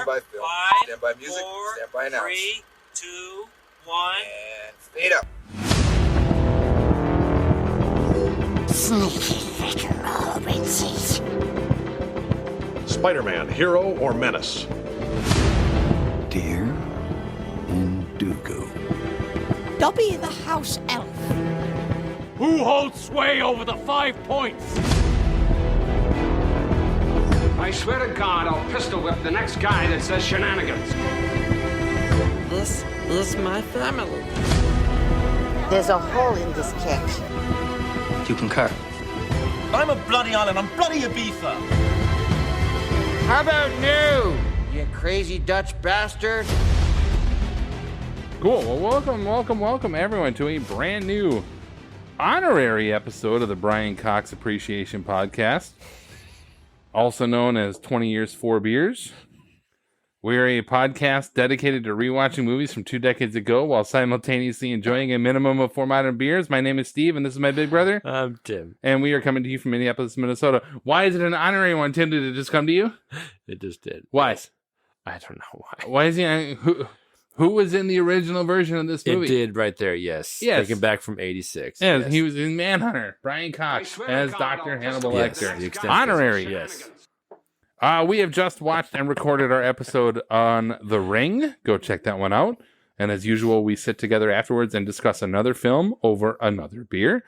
by film. 5, Stand by music. 4, Stand by announce. 3, 2, 1. And fade up. Sneaky little hobbitses. Spider-Man, hero or menace? Deer and Dooku. Dobby the house elf. Who holds sway over the 5 points? I swear to God, I'll pistol whip the next guy that says shenanigans. This is my family. There's a hole in this cake. You concur? I'm a bloody Island. I'm bloody Ibiza. How about new, you crazy Dutch bastard? Cool. Well, welcome everyone to a brand new honorary episode of the Brian Cox Appreciation Podcast, also known as 20 Years, 4 Beers. We're a podcast dedicated to rewatching movies from 2 decades ago while simultaneously enjoying a minimum of 4 modern beers. My name is Steve, and this is my big brother. I'm Tim. And we are coming to you from Minneapolis, Minnesota. Why is it an honorary one, Tim? Did it just come to you? It just did. Why? Yes. I don't know why. Why is he... Who was in the original version of this movie? It did right there, yes. Yes. Taken back from 86. Yes, he was in Manhunter. Brian Cox as Dr. Hannibal Lecter. Honorary. Yes. We have just watched and recorded our episode on The Ring. Go check that one out. And as usual, we sit together afterwards and discuss another film over another beer.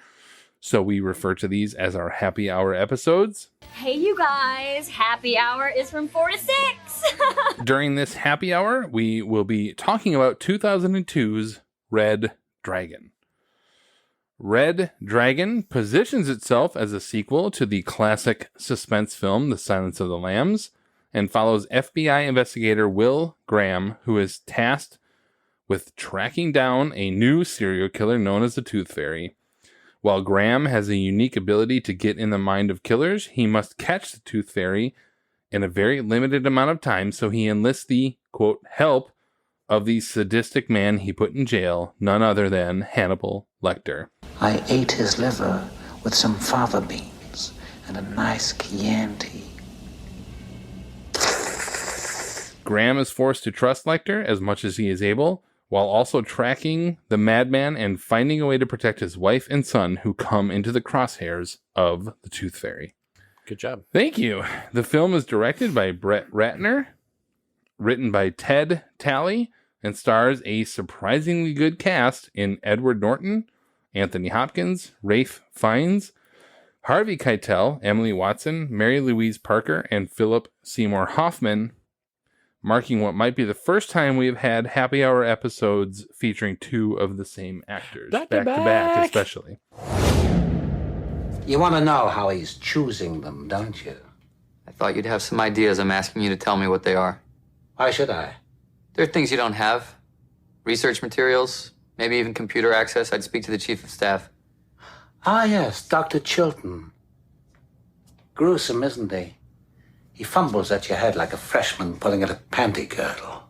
So we refer to these as our happy hour episodes. Hey, you guys. Happy hour is from 4 to 6. During this happy hour, we will be talking about 2002's Red Dragon. Red Dragon positions itself as a sequel to the classic suspense film The Silence of the Lambs and follows FBI investigator Will Graham, who is tasked with tracking down a new serial killer known as the Tooth Fairy. While Graham has a unique ability to get in the mind of killers, he must catch the Tooth Fairy in a very limited amount of time, so he enlists the, quote, help of the sadistic man he put in jail, none other than Hannibal Lecter. I ate his liver with some fava beans and a nice Chianti. Graham is forced to trust Lecter as much as he is able, while also tracking the madman and finding a way to protect his wife and son who come into the crosshairs of the Tooth Fairy. Good job. Thank you. The film is directed by Brett Ratner, written by Ted Talley, and stars a surprisingly good cast in Edward Norton, Anthony Hopkins, Ralph Fiennes, Harvey Keitel, Emily Watson, Mary Louise Parker, and Philip Seymour Hoffman, marking what might be the first time we have had happy hour episodes featuring 2 of the same actors. Back to back, especially. You want to know how he's choosing them, don't you? I thought you'd have some ideas. I'm asking you to tell me what they are. Why should I? There are things you don't have. Research materials, maybe even computer access. I'd speak to the chief of staff. Ah, yes, Dr. Chilton. Gruesome, isn't he? He fumbles at your head like a freshman pulling at a panty girdle.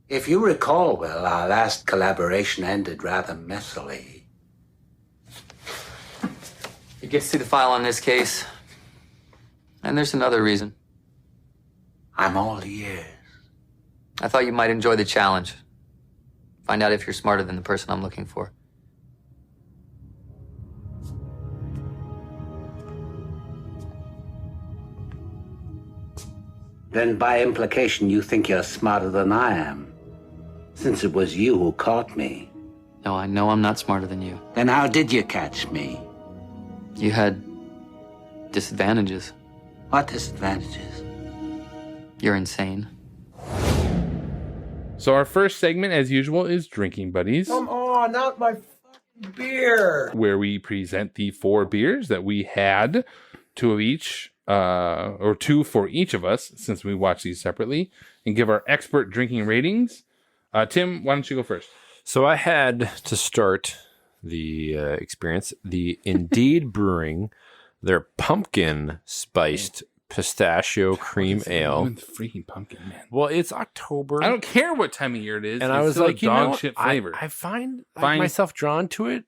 If you recall well, our last collaboration ended rather messily. You get to see the file on this case. And there's another reason. I'm all ears. I thought you might enjoy the challenge. Find out if you're smarter than the person I'm looking for. Then by implication, you think you're smarter than I am, since it was you who caught me. No, I know I'm not smarter than you. Then how did you catch me? You had disadvantages. What disadvantages? You're insane. So our first segment, as usual, is Drinking Buddies. Come on, not my fucking beer. Where we present the 4 beers that we had, 2 of each, or 2 for each of us, since we watch these separately, and give our expert drinking ratings. Tim, why don't you go first? So I had to start the experience, the Indeed Brewing, their pumpkin spiced pistachio cream ale. Freaking pumpkin, man. Well, it's October. I don't care what time of year it is. And it's I was still like, a dog shit flavor. I find myself drawn to it,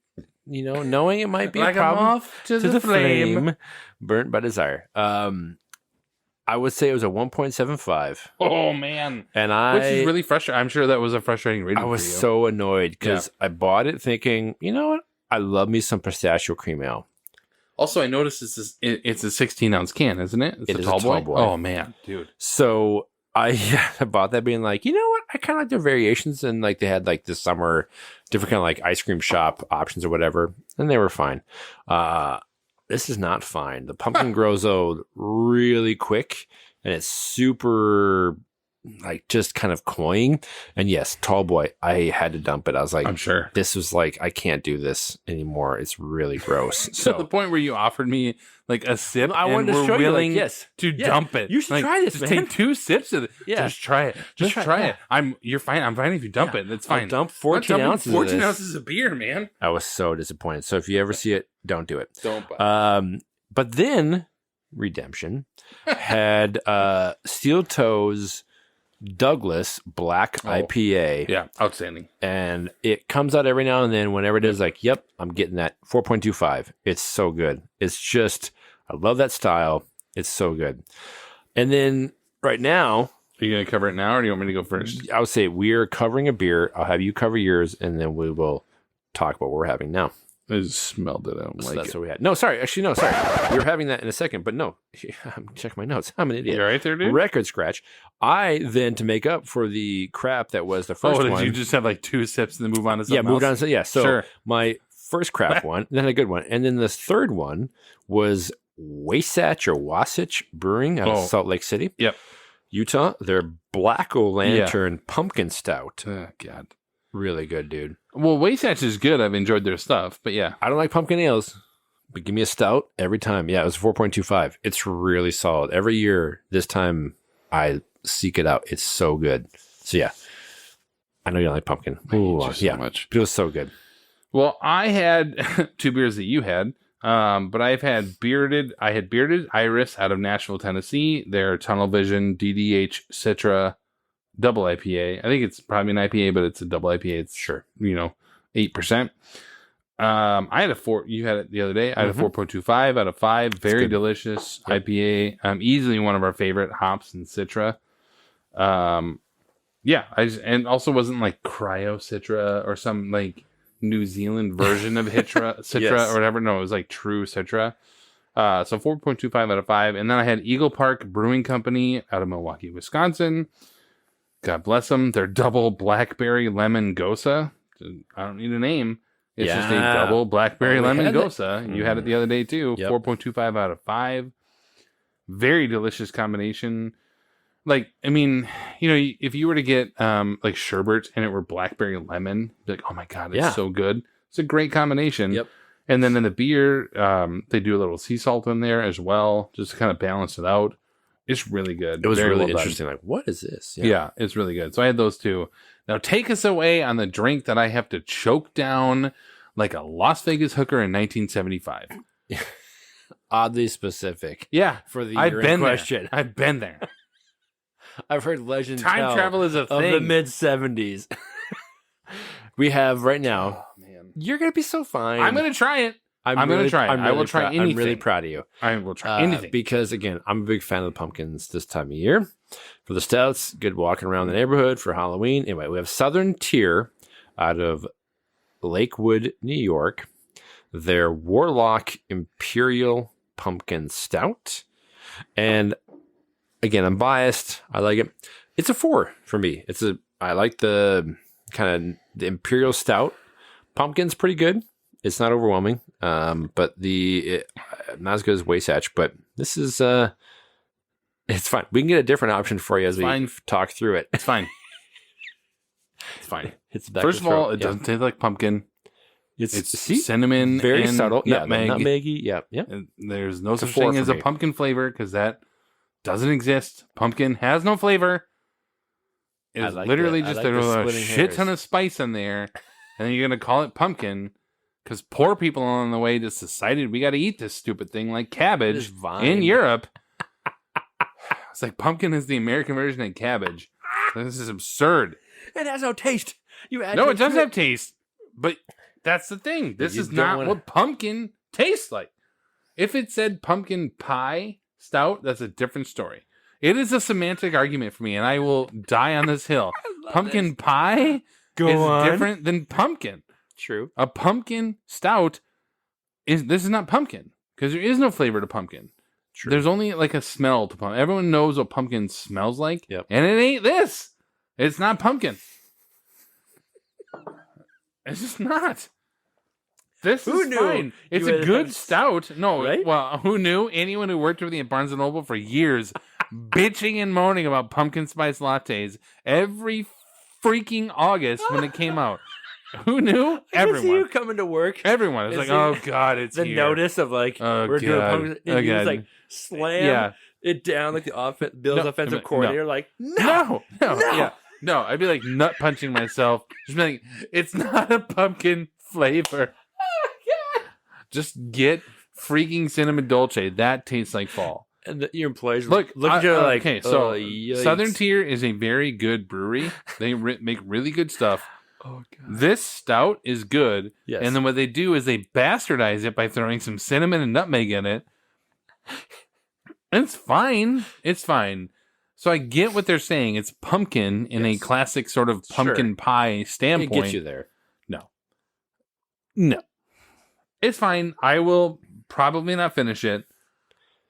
knowing it might be like a problem. A moth to the flame. Burnt by desire. I would say it was a 1.75. Oh man, And which is really frustrating. I'm sure that was a frustrating rating. I was for you. so annoyed because I bought it thinking, you know what? I love me some pistachio cream ale. Also, I noticed it's a 16-ounce can, isn't it? It's It a is tall a tall boy. boy. Oh man, dude. So I bought that being like, you know what? I kind of like their variations, and like they had like this summer different kind of like ice cream shop options or whatever, and they were fine. This is not fine. The pumpkin grows old really quick, and it's super like just kind of cloying. And yes, tall boy, I had to dump it. I was like, I'm sure. this was like, I can't do this anymore. It's really gross. So the point where you offered me like a sip, I and wanted to were show you, like, willing yes. to Yeah. dump it. You should Like, try this, just man. take 2 sips of it. Yeah. Just try it. Just try it. You're fine. I'm fine if you dump it. It's I'll fine. dump I'm 14 dumping ounces of 14 this. ounces of beer, man. I was so disappointed. So if you ever see it, don't do it. Don't buy. But then Redemption had Steel Toes Douglas Black IPA. Yeah, outstanding. And it comes out every now and then. Whenever it is, like, yep, I'm getting that 4.25. It's so good. It's just, I love that style. It's so good. And then right now, Are you going to cover it now, or do you want me to go first? I would say we're covering a beer. I'll have you cover yours, and then we will talk about what we're having now. I just smelled it. I don't So like that's it. what we had. No, sorry. Actually, no, sorry. We were having that in a second, but no. I'm checking my notes. I'm an idiot. You all right there, dude? Record scratch. I then, to make up for the crap that was the first Did one. you just have like 2 sips and then move on to something moved on else? to, so Sure. my first crap one, then a good one. And then the third one was Wasatch Brewing out of Salt Lake City. Yep. Utah. Their Black O-Lantern Pumpkin Stout. Oh, God. Really good, dude. Well, Wasatch is good. I've enjoyed their stuff, but yeah. I don't like pumpkin ales, but give me a stout every time. Yeah, it was 4.25. It's really solid. Every year, this time, I seek it out. It's so good. So yeah, I know you don't like pumpkin. Ooh, you so much. But it was so good. Well, I had 2 beers that you had, but I had Bearded Iris out of Nashville, Tennessee. Their Tunnel Vision DDH Citra double IPA. I think it's probably an IPA, but it's a double IPA. It's 8%. I had a 4. You had it the other day. I had a 4.25 out of 5. Very delicious IPA. Easily one of our favorite hops and Citra. And also wasn't like Cryo Citra or some like New Zealand version of Citra Yes. or whatever. No, it was like true Citra. So 4.25 out of 5. And then I had Eagle Park Brewing Company out of Milwaukee, Wisconsin. God bless them. Their double blackberry lemon gosa. I don't need a name. It's just a double blackberry lemon gosa. You had it the other day too. Yep. 4.25 out of 5. Very delicious combination. Like, I mean, if you were to get like sherbet and it were blackberry lemon, be like, oh my God, it's so good. It's a great combination. Yep. And then in the beer, they do a little sea salt in there as well, just to kind of balance it out. It's really good. It was Very really well done. interesting. Like, what is this? Yeah, it's really good. So I had those 2. Now take us away on the drink that I have to choke down like a Las Vegas hooker in 1975. Oddly specific. Yeah, For the I've year been in question. there. I've been there. I've heard legend Time tell travel is a of thing. the mid 70s. We have right now. Oh, man. You're gonna be so fine. I'm going to try it. I'm gonna try it. I will try I'm really anything. proud of you. I will try anything. Because again, I'm a big fan of the pumpkins this time of year. For the stouts, good walking around the neighborhood for Halloween. Anyway, we have Southern Tier out of Lakewood, New York. Their Warlock Imperial Pumpkin Stout. And again, I'm biased. I like it. It's a 4 for me. I like the kind of the Imperial Stout. Pumpkin's pretty good. It's not overwhelming. But not as good as Wasatch, but this is it's fine. We can get a different option for you as we talk through it. It's fine. It's fine. It's back First to of all, throat. it doesn't taste like pumpkin. It's see? cinnamon, Very and subtle. nutmeg. Yeah, nutmeggy. Yep. And there's no It's a such 4 thing for as a me. pumpkin flavor because that doesn't exist. Pumpkin has no flavor. It I is like literally that. I just like the a splitting shit hairs. ton of spice in there, and then you're gonna call it pumpkin because poor people on the way just decided we got to eat this stupid thing like cabbage This vine. in Europe. It's like pumpkin is the American version of cabbage. This is absurd. It has no taste. You add No, to it does to have taste, but that's the thing. This You is don't not wanna- what pumpkin tastes like. If it said pumpkin pie stout, that's a different story. It is a semantic argument for me, and I will die on this hill. Pumpkin pie is different than pumpkin. True. A pumpkin stout is not pumpkin because there is no flavor to pumpkin. True. There's only like a smell to pumpkin. Everyone knows what pumpkin smells like, Yep. and it ain't this. It's not pumpkin. It's just not. This Who is knew fine. It's you a would good have- stout. No, Right? well, who knew? Anyone who worked with me at Barnes & Noble for years bitching and moaning about pumpkin spice lattes every freaking August when it came out. Who knew? I can see you Everyone. coming to work. Everyone. It's and like, see oh, God, it's the here. notice of like Oh, we're doing God. pumpkin, and you just Again. like slam Yeah. it down like the Bill's No, offensive no. coordinator. Like No. Yeah. No, I'd be like nut punching myself. Just be like, it's not a pumpkin flavor. Just get freaking cinnamon dolce. That tastes like fall. and your employees Look at you like okay. So yikes. Southern Tier is a very good brewery. They make really good stuff. Oh god. This stout is good. Yes. And then what they do is they bastardize it by throwing some cinnamon and nutmeg in it. It's fine. It's fine. So I get what they're saying. It's pumpkin in a classic sort of pumpkin pie It standpoint. gets you there. No. It's fine. I will probably not finish it,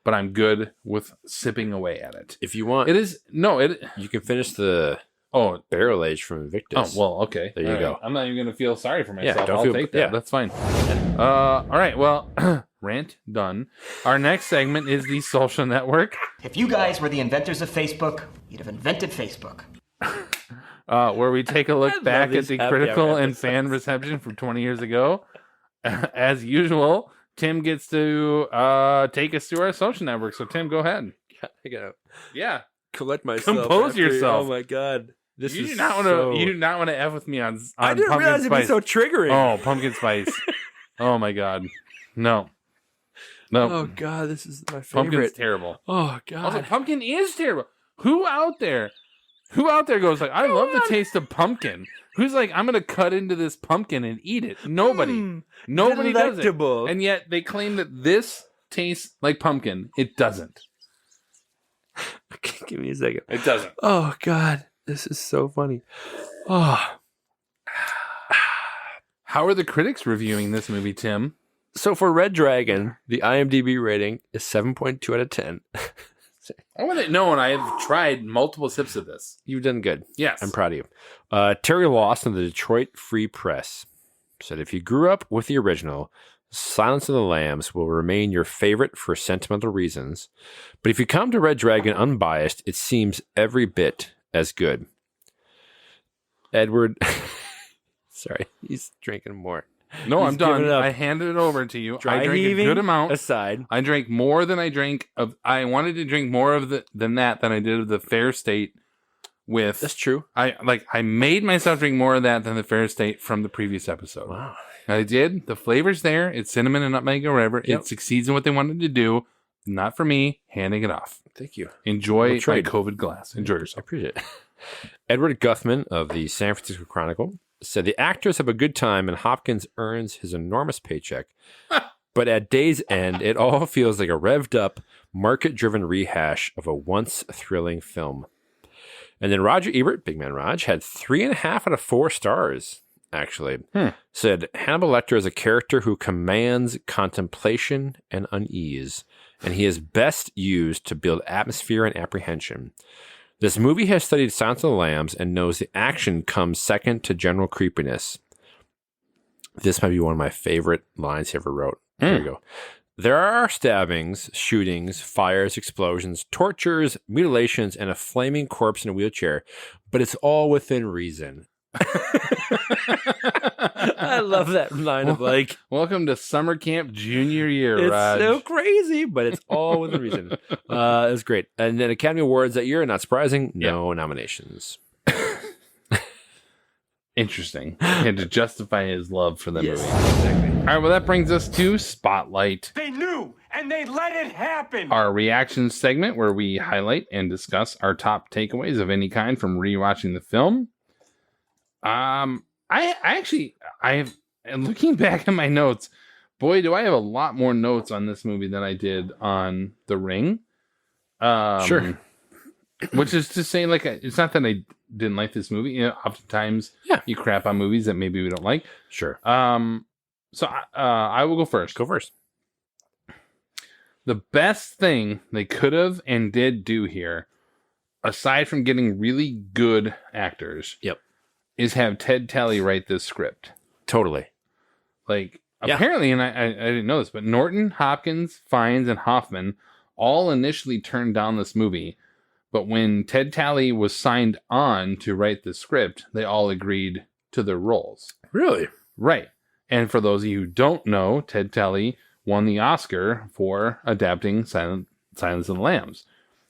but I'm good with sipping away at it. If you want, It is you can finish the Oh, barrel age from oh Invictus. well, okay. There you All go. right. I'm not even going to feel sorry for myself. don't I'll feel- take that. yeah. That's fine. All right. Well, rant done. Our next segment is the social network, If you guys were the inventors of Facebook, you'd have invented Facebook. where we take a I look love back at these the happy critical hour and fan reception from 20 years ago. As usual, Tim gets to take us through our social network. So, Tim, go ahead. I gotta Yeah. collect myself. Compose after- yourself. Oh my god. This You is do not want so... to. You do not want to f with me on. I didn't pumpkin realize it'd be spice. so triggering. Oh, pumpkin spice. Oh my god. No. Oh god, this is my favorite. Pumpkin's terrible. Oh god. Also, pumpkin is terrible. Who out there goes like, I love the taste of pumpkin? Who's like, I'm gonna cut into this pumpkin and eat it? Nobody. Nobody does it. delectable. And yet they claim that this tastes like pumpkin. It doesn't. Give me a second. It doesn't. Oh god, this is so funny. Oh. How are the critics reviewing this movie, Tim? So for Red Dragon, the IMDb rating is 7.2 out of 10. I want to know, and I have tried multiple sips of this. You've done good. Yes. I'm proud of you. Terry Lawson of the Detroit Free Press said, if you grew up with the original, Silence of the Lambs will remain your favorite for sentimental reasons. But if you come to Red Dragon unbiased, it seems every bit as good. Edward, sorry, he's drinking more. No, He's I'm done. giving it up. I handed it over to you. Dry I drank a heaving good amount. aside. I drank more than I drank of. I wanted to drink more of than I did of the Fair State. With That's true. I made myself drink more of that than the Fair State from the previous episode. Wow. I did. The flavor's there. It's cinnamon and nutmeg or whatever. Yep. It succeeds in what they wanted to do. Not for me. Handing it off. Thank you. Enjoy We'll my trade. COVID glass. Enjoy I yourself. appreciate it. Edward Guthman of the San Francisco Chronicle said the actors have a good time and Hopkins earns his enormous paycheck. But at day's end, it all feels like a revved up, market driven rehash of a once thrilling film. And then Roger Ebert, Big Man Raj, had 3.5 out of 4 stars, actually. Said Hannibal Lecter is a character who commands contemplation and unease, and he is best used to build atmosphere and apprehension. This movie has studied Silence of the Lambs and knows the action comes second to general creepiness. This might be one of my favorite lines he ever wrote. Here we go. There are stabbings, shootings, fires, explosions, tortures, mutilations, and a flaming corpse in a wheelchair, but it's all within reason. I love that line of like, Welcome to summer camp junior year, it's Raj. so crazy, but it's all within reason. It was great. And then Academy Awards that year, not surprising, no nominations. Interesting. He had to justify his love for the Yes, movie. exactly. All right, well, that brings us to Spotlight, They knew, and they let it happen. our reaction segment where we highlight and discuss our top takeaways of any kind from rewatching the film. I have, and looking back at my notes, boy, do I have a lot more notes on this movie than I did on The Ring. Sure. Which is to say, like, it's not that I didn't like this movie. You know, oftentimes you crap on movies that maybe we don't like. Sure. So I will go first. Go first. The best thing they could have and did do here, aside from getting really good actors, is have Ted Tally write this script. Totally. Like, apparently, and I didn't know this, but Norton, Hopkins, Fiennes, and Hoffman all initially turned down this movie. But when Ted Tally was signed on to write the script, they all agreed to their roles. Really? Right. And for those of you who don't know, Ted Tally won the Oscar for adapting Silence of the Lambs.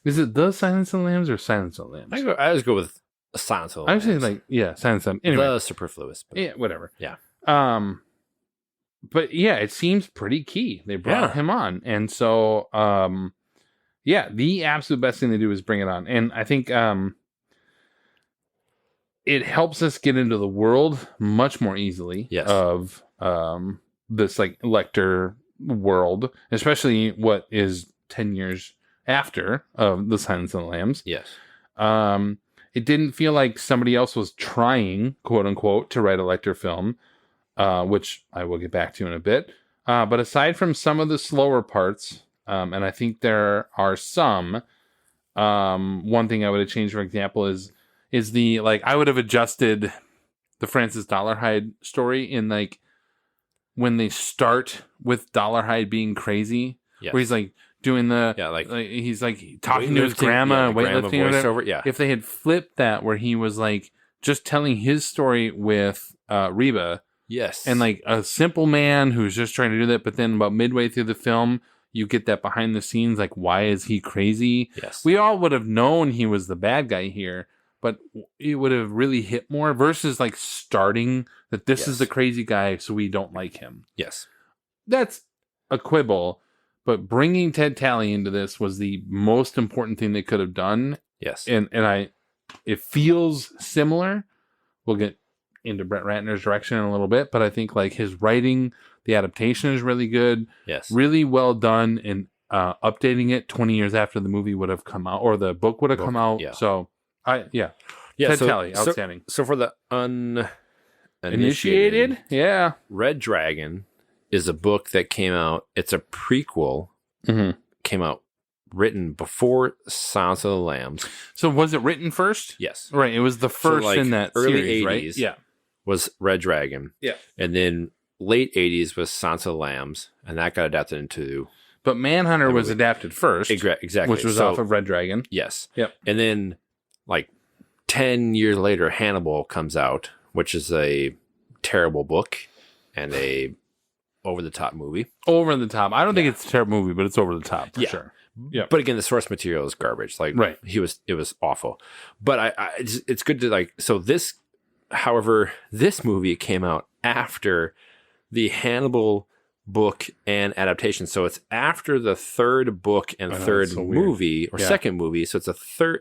Is it The Silence of the Lambs or Silence of the Lambs? I always go with Silence of the I Lambs. would say, like, Silence of the Lambs. Anyway. The superfluous. But yeah, whatever. Yeah. But yeah, it seems pretty key. They brought him on. And so, the absolute best thing to do is bring it on. And I think it helps us get into the world much more easily of this, like, Lecter world, especially what is 10 years after of The Silence of the Lambs. Yes. It didn't feel like somebody else was trying, quote unquote, to write a Lecter film, which I will get back to in a bit. But aside from some of the slower parts, and I think there are some, one thing I would have changed, for example, is the, like, I would have adjusted the Francis Dollarhide story in, like, when they start with Dollarhide being crazy, where he's like doing the he's like talking to his grandma, weightlifting voiceover. Yeah. If they had flipped that, where he was like just telling his story with Reba, and like a simple man who's just trying to do that, but then about midway through the film, you get that behind the scenes, like, why is he crazy? Yes, we all would have known he was the bad guy here, but it would have really hit more versus like starting that this is the crazy guy, so we don't like him. Yes. That's a quibble, but bringing Ted Tally into this was the most important thing they could have done. Yes. And it feels similar. We'll get into Brett Ratner's direction in a little bit, but I think, like, his writing, the adaptation is really good. Yes. Really well done, and updating it 20 years after the movie would have come out, or the book would have come out. Yeah. So Ted Tally, outstanding. So for the Initiated, Red Dragon is a book that came out. It's a prequel. Came out written before Silence of the Lambs. So was it written first? Yes. Right. It was the first in that early series, 80s. right? Yeah. Was Red Dragon. Yeah. And then late 80s was Silence of the Lambs, and that got adapted into. But Manhunter was adapted first. Exactly. Which was off of Red Dragon. Yes. Yep. And then, like, 10 years later, Hannibal comes out, which is a terrible book and a over-the-top movie. Over the top. I don't think it's a terrible movie, but it's over the top for sure. Yeah. But again, the source material is garbage. Like, it was awful. But it's good to, like, so this, however, this movie came out after the Hannibal book and adaptation. So it's after the third book and third movie or second movie. So it's a third.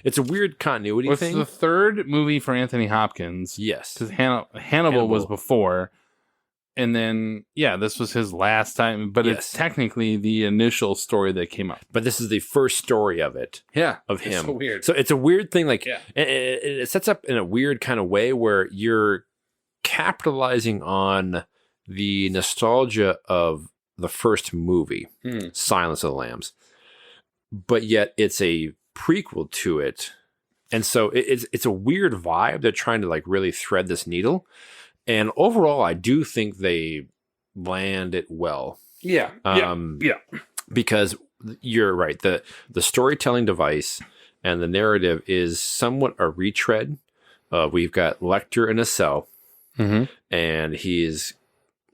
It's a weird continuity thing. It's the third movie for Anthony Hopkins. Yes, because Hannibal was before, and then this was his last time. But it's technically the initial story that came out. But this is the first story of it. Yeah, of him. It's so weird. So it's a weird thing. Like it sets up in a weird kind of way where you're capitalizing on the nostalgia of the first movie, Silence of the Lambs, but yet it's a prequel to it, and so it's a weird vibe. They're trying to, like, really thread this needle, and overall, I do think they land it well. Yeah, because you're right. The storytelling device and the narrative is somewhat a retread. We've got Lecter in a cell, and he's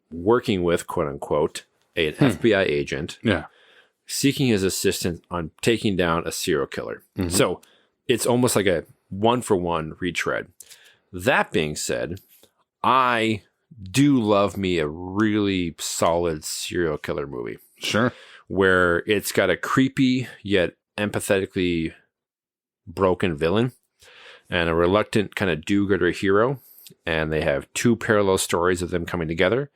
working with, quote unquote, an FBI agent, seeking his assistance on taking down a serial killer. So it's almost like a 1-for-1 retread. That being said, I do love me a really solid serial killer movie. Sure. Where it's got a creepy yet empathetically broken villain and a reluctant kind of do-gooder hero. And they have two parallel stories of them coming together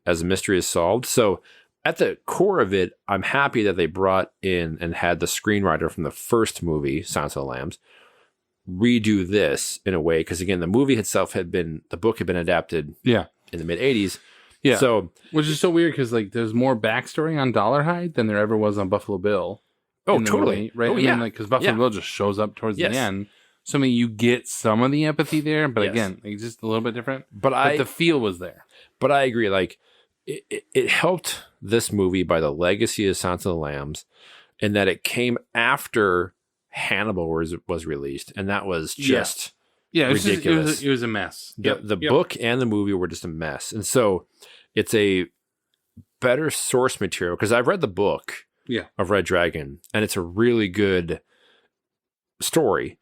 as the mystery is solved. So at the core of it, I'm happy that they brought in and had the screenwriter from the first movie, Silence of the Lambs, redo this in a way. Because again, the movie itself the book had been adapted in the mid 80s. Yeah. So, which is so weird because like there's more backstory on Dollarhide than there ever was on Buffalo Bill. Oh, in the totally. movie, right? Oh, I yeah. mean, like, because Buffalo Yeah. Bill just shows up towards Yes. the end. So, I mean, you get some of the empathy there, but Yes. again, it's just a little bit different. But the feel was there. But I agree. Like, it helped this movie by the legacy of Silence of the Lambs, and that it came after Hannibal was released, and that was just ridiculous. It was a mess. The book and the movie were just a mess, and so it's a better source material because I've read the book of Red Dragon, and it's a really good story.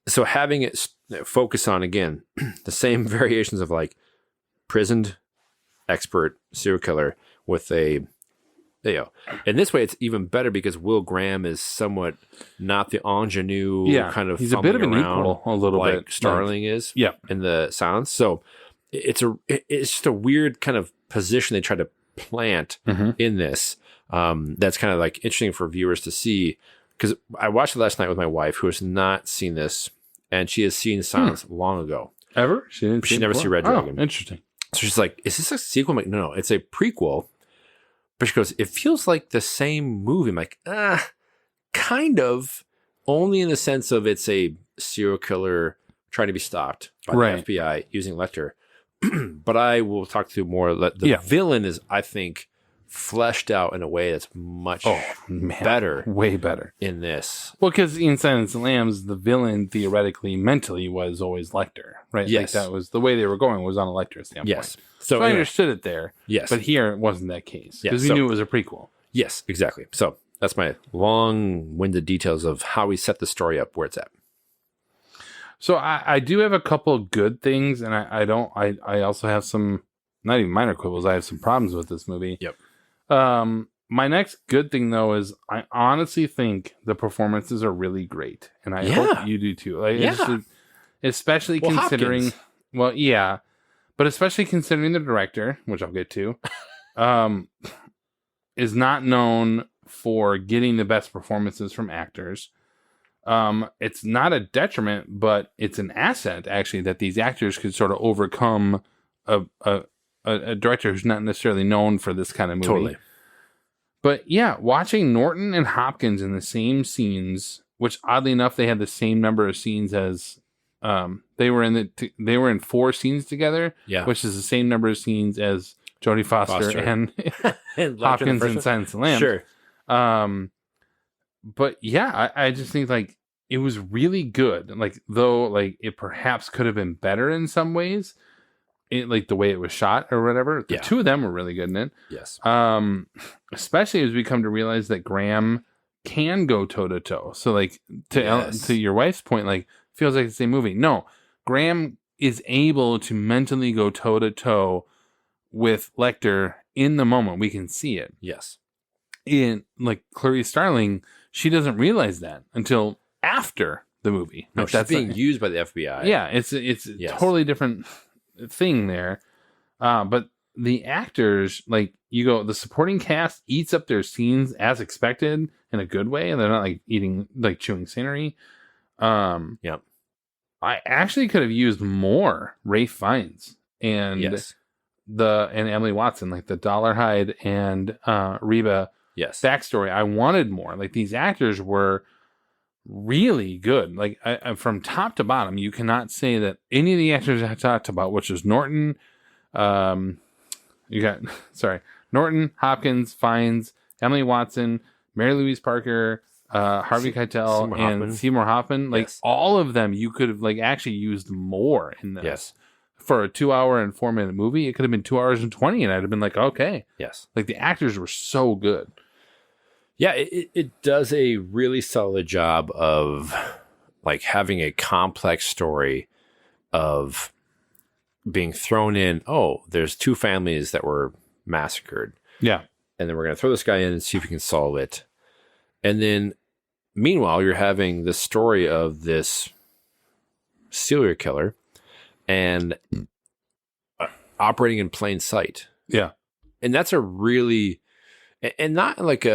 So having it focus on, again, the same variations of like prisoned expert serial killer with a, and this way it's even better because Will Graham is somewhat not the ingenue kind of, he's a bit of an around equal a little like bit. Starling is Yeah. in the Silence. So it's just a weird kind of position they try to plant in this. That's kind of like interesting for viewers to see, because I watched it last night with my wife, who has not seen this, and she has seen Silence long ago. Ever? She never seen Red Dragon. Oh, interesting. So she's like, "Is this a sequel?" I'm like, no, it's a prequel. But she goes, "It feels like the same movie." I'm like, kind of, only in the sense of it's a serial killer trying to be stopped by the FBI using Lecter. But I will talk to more. The villain is, I think, fleshed out in a way that's much better. Way better. In this. Well, because in Silence of the Lambs, the villain theoretically, mentally, was always Lecter, right? Yes. Like that was the way they were going, was on a Lecter standpoint. Yes. So I anyway. understood it there. Yes. But here it wasn't that case. Yeah, Because we knew it was a prequel. Yes, exactly. So that's my long-winded details of how we set the story up where it's at. So I do have a couple good things, and I also have some, not even minor quibbles, I have some problems with this movie. Yep. My next good thing, though, is I honestly think the performances are really great, and I hope you do too. Like, especially considering, Hopkins. well, yeah, but especially considering the director, which I'll get to, is not known for getting the best performances from actors. It's not a detriment, but it's an asset actually that these actors could sort of overcome a director who's not necessarily known for this kind of movie. Totally. But yeah, watching Norton and Hopkins in the same scenes, which oddly enough they had the same number of scenes as they were in 4 scenes together, which is the same number of scenes as Jodie Foster. and Hopkins in Silence of the Lambs. Sure. But yeah, I just think like it was really good. Like though, like it perhaps could have been better in some ways, like the way it was shot or whatever. The two of them were really good in it. Yes. Especially as we come to realize that Graham can go toe to toe. So like to your wife's point, like feels like the same movie. No, Graham is able to mentally go toe to toe with Lecter in the moment. We can see it. Yes. In like Clarice Starling, she doesn't realize that until after the movie. No, Like, she's being used by the FBI. Yeah, it's a totally different thing there. But the actors, like you go, the supporting cast eats up their scenes as expected in a good way, and they're not like chewing scenery. Yep. I actually could have used more Ralph Fiennes and and Emily Watson, like the Dollarhide and Reba backstory. I wanted more. Like these actors were really good. Like I, from top to bottom, you cannot say that any of the actors I talked about, which is Norton, Norton, Hopkins, Fiennes, Emily Watson, Mary Louise Parker, Harvey Keitel, and Seymour Hoffman. Like all of them, you could have like actually used more in this. Yes. For a 2-hour and 4-minute movie, it could have been 2 hours and 20, and I'd have been like, okay. Yes. Like the actors were so good. Yeah, it does a really solid job of like having a complex story of being thrown in. Oh, there's 2 families that were massacred. Yeah. And then we're going to throw this guy in and see if we can solve it. And then meanwhile, you're having the story of this serial killer and operating in plain sight. Yeah. And that's a really And not like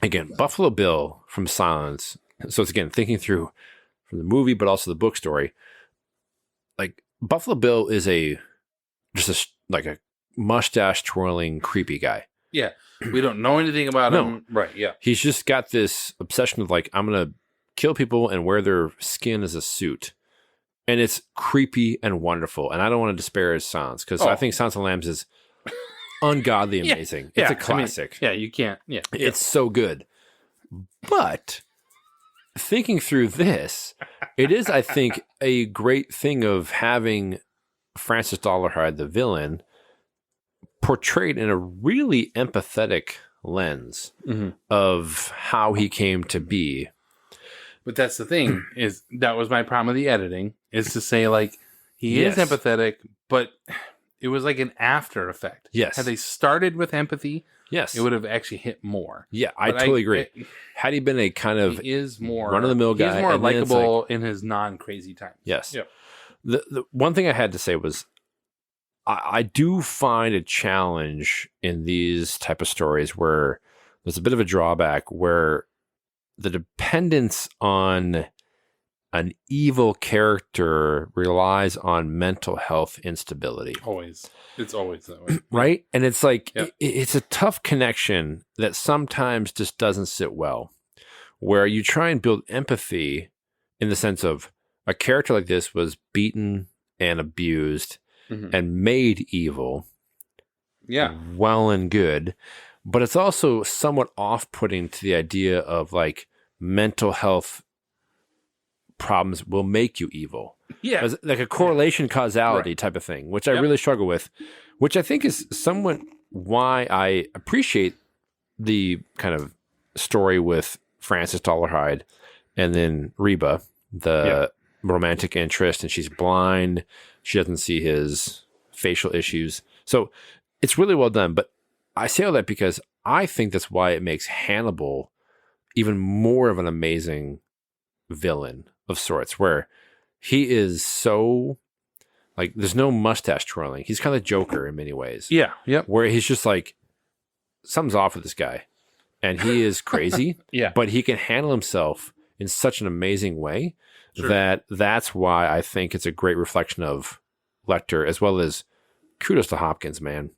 again, Buffalo Bill from Silence. So it's again thinking through from the movie, but also the book story. Like Buffalo Bill is like a mustache twirling creepy guy. Yeah. We don't know anything about him. Right. Yeah. He's just got this obsession with like, I'm going to kill people and wear their skin as a suit. And it's creepy and wonderful. And I don't want to disparage Silence because I think Silence of the Lambs is ungodly amazing. It's a classic. I mean, you can't. Yeah. It's so good. But thinking through this, it is, I think, a great thing of having Francis Dolarhyde, the villain, portrayed in a really empathetic lens of how he came to be. But that's the thing, is that was my problem with the editing, is to say, like, he is empathetic, but it was like an after effect. Yes. Had they started with empathy, yes, it would have actually hit more. Yeah, I totally agree. Had he been a kind of he is more run-of-the-mill guy, he's more likable in his non-crazy times. Yes. Yep. The one thing I had to say was I do find a challenge in these type of stories where there's a bit of a drawback where the dependence on an evil character relies on mental health instability. Always. It's always that way. Right? And it's like, it's a tough connection that sometimes just doesn't sit well, where you try and build empathy in the sense of a character like this was beaten and abused and made evil. Yeah. Well and good. But it's also somewhat off-putting to the idea of like mental health problems will make you evil. Yeah. As like a correlation causality type of thing, which I really struggle with, which I think is somewhat why I appreciate the kind of story with Francis Dolarhyde and then Reba, the romantic interest, and she's blind. She doesn't see his facial issues. So it's really well done. But I say all that because I think that's why it makes Hannibal even more of an amazing villain of sorts, where he is so like, there's no mustache twirling. He's kind of Joker in many ways. Yeah. Yep. Where he's just like, something's off with this guy. And he is crazy. But he can handle himself in such an amazing way that that's why I think it's a great reflection of Lecter, as well as kudos to Hopkins, man.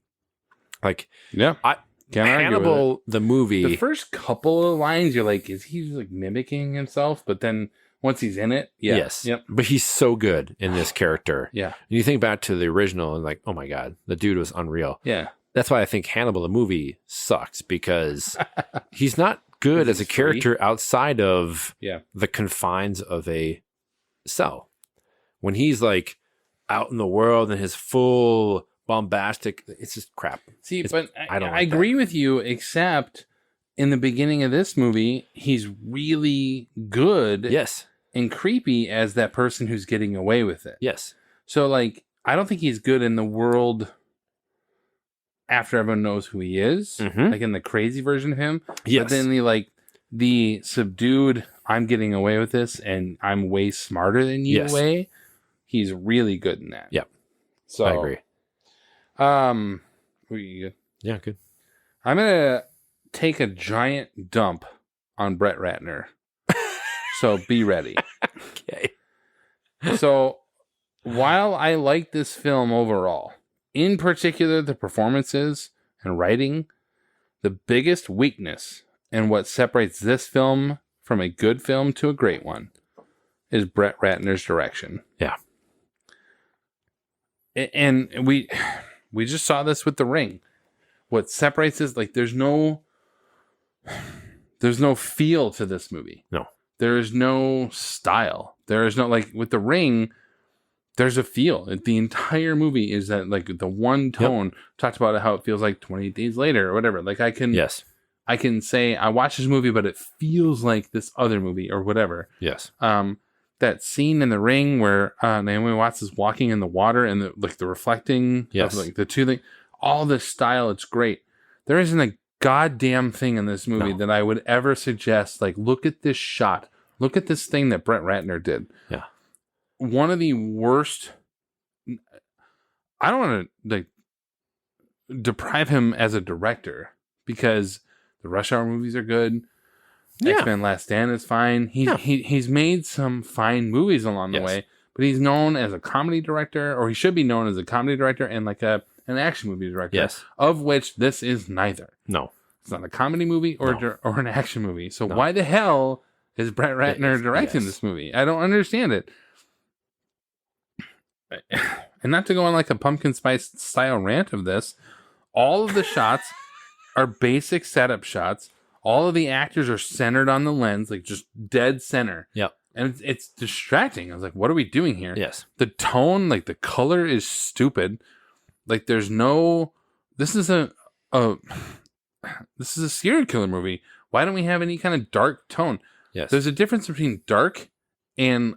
Like, Hannibal, the movie. The first couple of lines, you're like, is he like mimicking himself? But then once he's in it, yes. Yep. But he's so good in this character. Yeah. And you think back to the original and like, oh my God, the dude was unreal. Yeah. That's why I think Hannibal, the movie, sucks, because he's not good as a character outside of the confines of a cell. When he's like out in the world and his full bombastic, it's just crap. See, but I agree with you, except in the beginning of this movie, he's really good. Yes. And creepy as that person who's getting away with it. Yes. So, like, I don't think he's good in the world after everyone knows who he is, like in the crazy version of him. Yes. But then the subdued, I'm getting away with this and I'm way smarter than you way, he's really good in that. Yep. So I agree. Were you good? Yeah, good. I'm gonna take a giant dump on Brett Ratner. So be ready. Okay. So while I like this film overall, in particular the performances and writing, the biggest weakness and what separates this film from a good film to a great one is Brett Ratner's direction. Yeah. And we just saw this with The Ring. What separates is like there's no feel to this movie. No. There is no style. There is no, like with The Ring, there's a feel. The entire movie is that like the one tone. Talked about how it feels like 28 Days Later or whatever. Like I can say I watched this movie, but it feels like this other movie or whatever. Yes. That scene in The Ring where Naomi Watts is walking in the water and the reflecting of like the two things, all this style, it's great. There isn't a goddamn thing in this movie that I would ever suggest, like, look at this shot. Look at this thing that Brett Ratner did. Yeah. One of the worst. I don't want to like deprive him as a director, because the Rush Hour movies are good. Yeah. X-Men Last Stand is fine. He's made some fine movies along the way, but he's known as a comedy director, or he should be known as a comedy director and like an action movie director. Yes. Of which this is neither. No. It's not a comedy movie or an action movie. So why the hell is Brett Ratner directing this movie? I don't understand it. And not to go on like a pumpkin spice style rant of this, all of the shots are basic setup shots. All of the actors are centered on the lens, like just dead center. Yep. And it's distracting. I was like, what are we doing here? Yes. The tone, like the color is stupid. Like there's no, this is a serial killer movie. Why don't we have any kind of dark tone? Yes. There's a difference between dark and,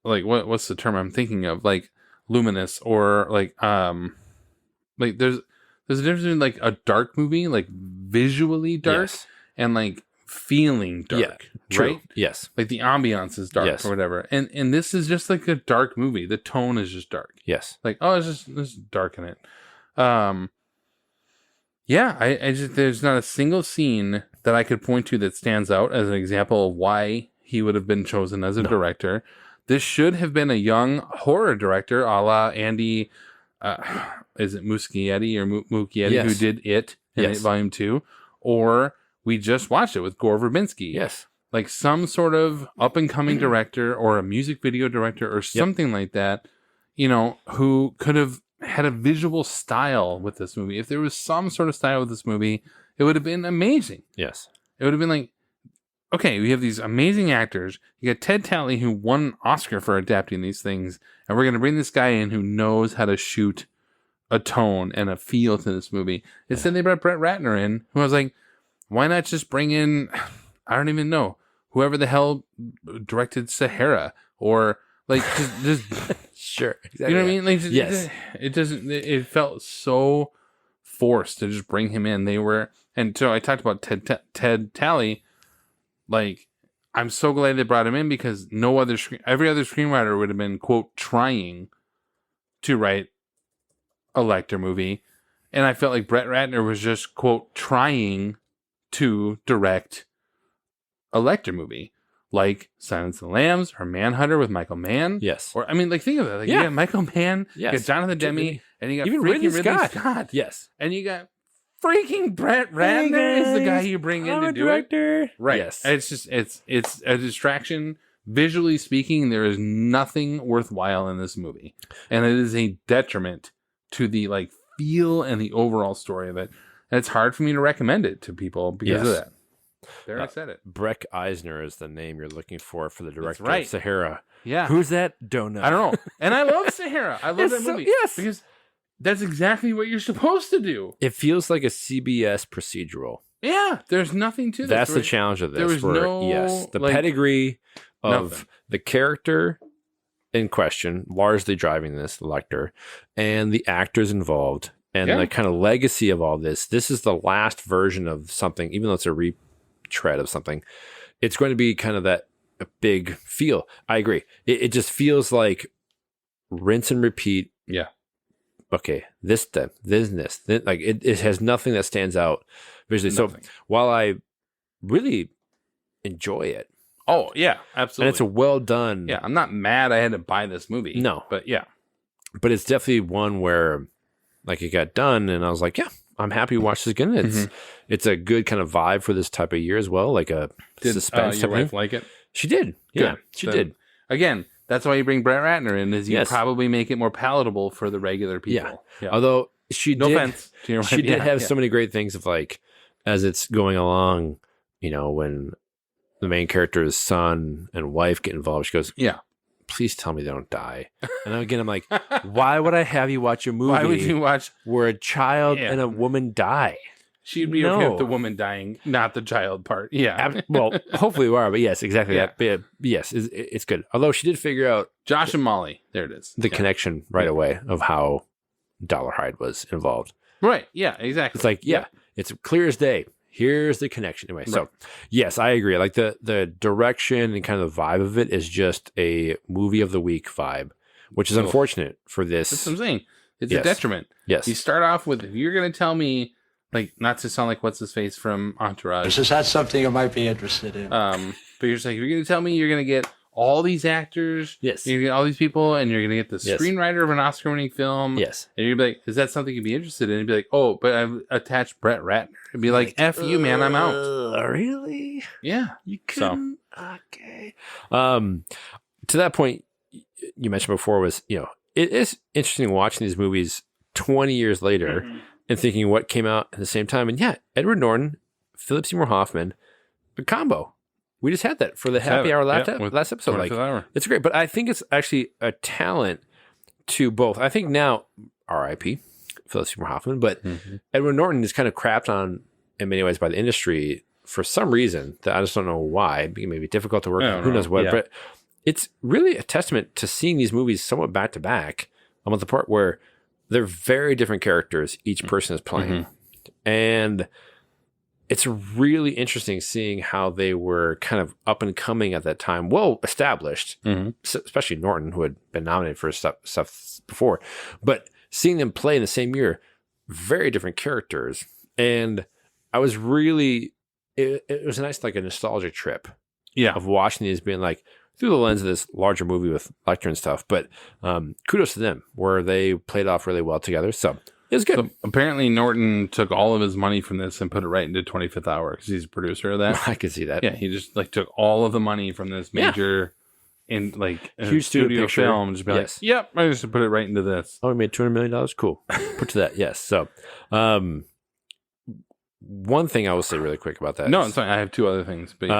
like what's the term I'm thinking of? Like luminous or like there's a difference between like a dark movie, like visually dark, and like feeling dark, true. right? Yes. Like the ambiance is dark or whatever. And this is just like a dark movie. The tone is just dark. Yes. Like, oh, it's just dark in it. Yeah, I just, there's not a single scene that I could point to that stands out as an example of why he would have been chosen as a director. This should have been a young horror director, a la Andy, is it Muschietti or Muschietti, who did It in It Volume 2? Or we just watched it with Gore Verbinski. Yes. Like some sort of up-and-coming director or a music video director or something like that, you know, who could have had a visual style with this movie. If there was some sort of style with this movie, it would have been amazing. Yes. It would have been like, okay, we have these amazing actors. You got Ted Talley, who won an Oscar for adapting these things, and we're going to bring this guy in who knows how to shoot a tone and a feel to this movie. Instead, they brought Brett Ratner in, who I was like, why not just bring in, I don't even know, whoever the hell directed Sahara, or like just sure, exactly. You know what I mean? Like, yes, it doesn't. It felt so forced to just bring him in. They were, and so I talked about Ted Talley. Like, I'm so glad they brought him in because every other screenwriter would have been, quote, trying to write a Lecter movie. And I felt like Brett Ratner was just, quote, trying to direct a Lecter movie. Like Silence of the Lambs or Manhunter with Michael Mann. Yes. Or, I mean, like, think of that. Like, you got Michael Mann, you got Jonathan Demme, and you got even Ridley Scott. Yes. And you got freaking Brett Ratner is the guy you bring in to do it. Right. Yes. It's just it's a distraction. Visually speaking, there is nothing worthwhile in this movie. And it is a detriment to the like feel and the overall story of it. And it's hard for me to recommend it to people because of that. There I said it. Breck Eisner is the name you're looking for the director right. of Sahara. Yeah. Who's that? Don't know. I don't know. And I love Sahara. I love that so- movie. yes. Because that's exactly what you're supposed to do. It feels like a CBS procedural. Yeah. There's nothing to this. That's the challenge of this. There was the like, pedigree of nothing. the character in question, largely driving this, Lecter, and the actors involved, and the kind of legacy of all this. This is the last version of something, even though it's a retread of something. It's going to be kind of that a big feel. I agree. It just feels like rinse and repeat. Yeah. Okay, this. Like it has nothing that stands out visually. Nothing. So while I really enjoy it, oh yeah, absolutely, and it's a well done. Yeah, I'm not mad I had to buy this movie. No, but yeah, but it's definitely one where like it got done, and I was like, yeah, I'm happy to watch this again. It's a good kind of vibe for this type of year as well, like a suspense. Your wife like it? She did. Yeah, she did. Again. That's why you bring Brett Ratner in, is you probably make it more palatable for the regular people. Yeah. Although she no did, offense to your wife. She did have so many great things of like, as it's going along, you know, when the main character's son and wife get involved, she goes, please tell me they don't die. And again, I'm like, why would I have you watch a movie? Why would you watch where a child and a woman die? She'd be okay with the woman dying, not the child part. Yeah. Well, hopefully we are, but yes, exactly that. But yes, it's good. Although she did figure out Josh and Molly. There it is. The connection right away of how Dollarhide was involved. Right. Yeah, exactly. It's like, it's clear as day. Here's the connection. Anyway, so yes, I agree. Like the direction and kind of the vibe of it is just a movie of the week vibe, which is unfortunate for this. That's what I'm saying. It's a detriment. Yes. You start off with, if you're going to tell me like, not to sound like what's his face from Entourage. Is that something you might be interested in? But you're just like, if you're going to tell me you're going to get all these actors, Yes. you're going to get all these people, and you're going to get the Yes. screenwriter of an Oscar-winning film, Yes. and you're going to be like, is that something you'd be interested in? And you'd be like, oh, but I've attached Brett Ratner. It'd be like, F you, man, I'm out. Really? Yeah. You couldn't? Okay. To that point, you mentioned before was, it is interesting watching these movies 20 years later and thinking what came out at the same time. And yeah, Edward Norton, Philip Seymour Hoffman, the combo. We just had that for the happy hour last episode. Like, it's great, but I think it's actually a talent to both. I think now, R.I.P. Philip Seymour Hoffman, but Edward Norton is kind of crapped on in many ways by the industry for some reason that I just don't know why. It may be difficult to work on, who knows what, but it's really a testament to seeing these movies somewhat back to back. I'm at the part where they're very different characters each person is playing. And it's really interesting seeing how they were kind of up and coming at that time, well established, especially Norton, who had been nominated for stuff before. But seeing them play in the same year, very different characters. And I was really, it was a nice, like a nostalgia trip of watching these being like, through the lens of this larger movie with Lecter and stuff. But kudos to them, where they played off really well together. So it was good. So apparently Norton took all of his money from this and put it right into 25th Hour because he's a producer of that. I could see that. Yeah, he just like took all of the money from this major in like huge studio film. Just be like, yep, I just put it right into this. Oh, we made $200 million. Cool. Put to that. Yes. So one thing I will say really quick about that. No, it's fine. I have two other things. But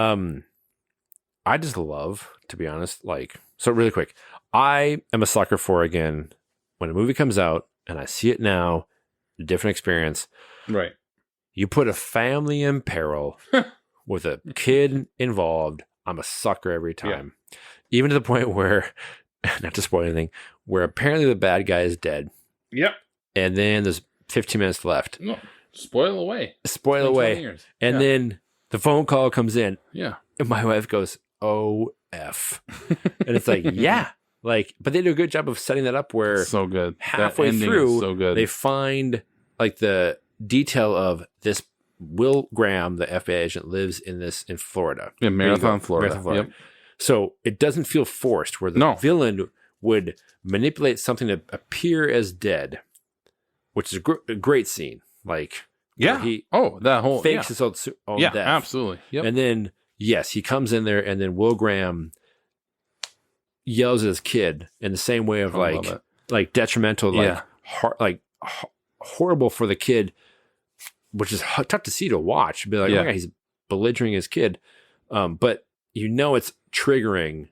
I just love, to be honest, like, so really quick, I am a sucker for, again, when a movie comes out and I see it now, a different experience. Right. You put a family in peril with a kid involved. I'm a sucker every time. Yeah. Even to the point where, not to spoil anything, where apparently the bad guy is dead. Yep. And then there's 15 minutes left. No, spoil away. Spoil away. And then the phone call comes in. Yeah. And my wife goes, OF. And it's like, yeah. Like, but they do a good job of setting that up where so good. Halfway through, so good. They find like the detail of this Will Graham, the FBI agent, lives in Florida. In Marathon, Florida. Yep. So it doesn't feel forced where the villain would manipulate something to appear as dead, which is a great scene. Like, he that whole fakes his own death. Absolutely. Yep. And then, yes, he comes in there, and then Will Graham yells at his kid in the same way of like detrimental, like horrible for the kid, which is tough to see to watch. Be like, oh, he's belligerent his kid, but it's triggering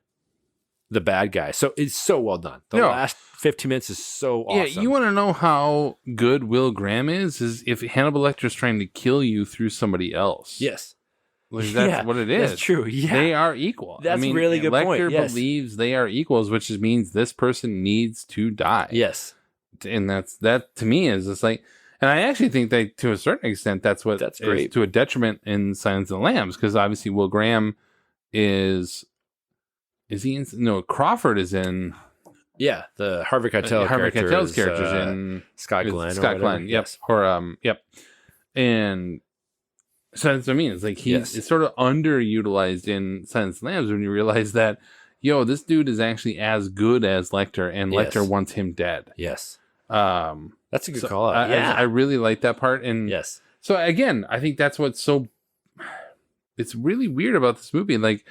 the bad guy. So it's so well done. The last 15 minutes is so awesome. Yeah, you want to know how good Will Graham is if Hannibal Lecter's trying to kill you through somebody else. Yes. Like, that's what it is. That's true. Yeah. They are equal. That's a really good point. Lecter believes they are equals, which means this person needs to die. Yes. And that to me is just like, and I actually think that to a certain extent, that's great. To a detriment in Silence of the Lambs, because obviously Will Graham Crawford is in. Yeah, the Harvey Keitel Keitel's character is in Scott Glenn. Scott Glenn, yep. Yes. Or yep. And so that's what I mean. It's like it's sort of underutilized in Silence of the Lambs when you realize that, this dude is actually as good as Lecter, and Lecter wants him dead. Yes. That's a good call out. I really like that part. And yes. So again, I think that's what's it's really weird about this movie. Like,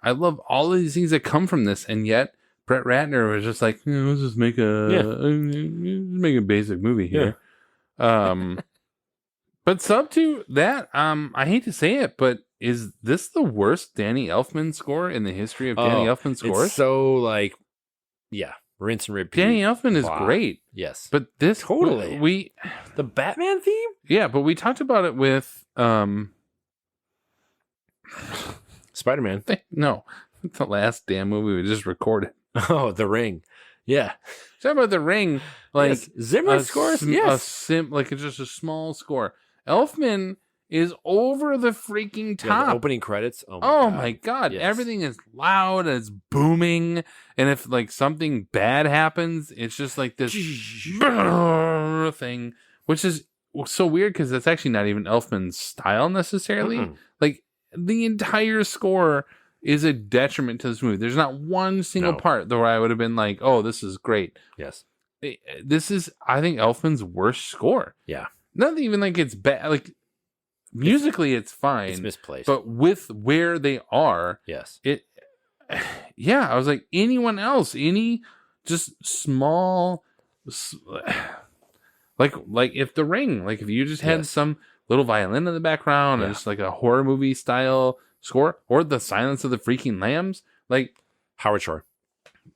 I love all of these things that come from this, and yet Brett Ratner was just like, let's just make a basic movie here. Yeah. But sub to that, I hate to say it, but is this the worst Danny Elfman score in the history of Danny Elfman scores? It's so rinse and repeat. Danny Elfman is great. Yes. But this totally the Batman theme? Yeah, but we talked about it with Spider-Man. No. It's the last damn movie we just recorded. Oh, The Ring. Yeah. Talk about The Ring. Like Zimmer scores? Yes. Like it's just a small score. Elfman is over the freaking top. The opening credits. Oh my God. Yes. Everything is loud and it's booming. And if like something bad happens, it's just like this thing, which is so weird because that's actually not even Elfman's style necessarily. Mm-mm. Like the entire score is a detriment to this movie. There's not one single part where I would have been like, "Oh, this is great." Yes, this is, I think, Elfman's worst score. Yeah, not even like it's bad. Like musically, it's fine. It's misplaced, but with where they are, yes, it. Yeah, I was like, anyone else, any just small, like if The Ring, like if you just had some little violin in the background and just like a horror movie style score, or The Silence of the Freaking Lambs, like Howard Shore,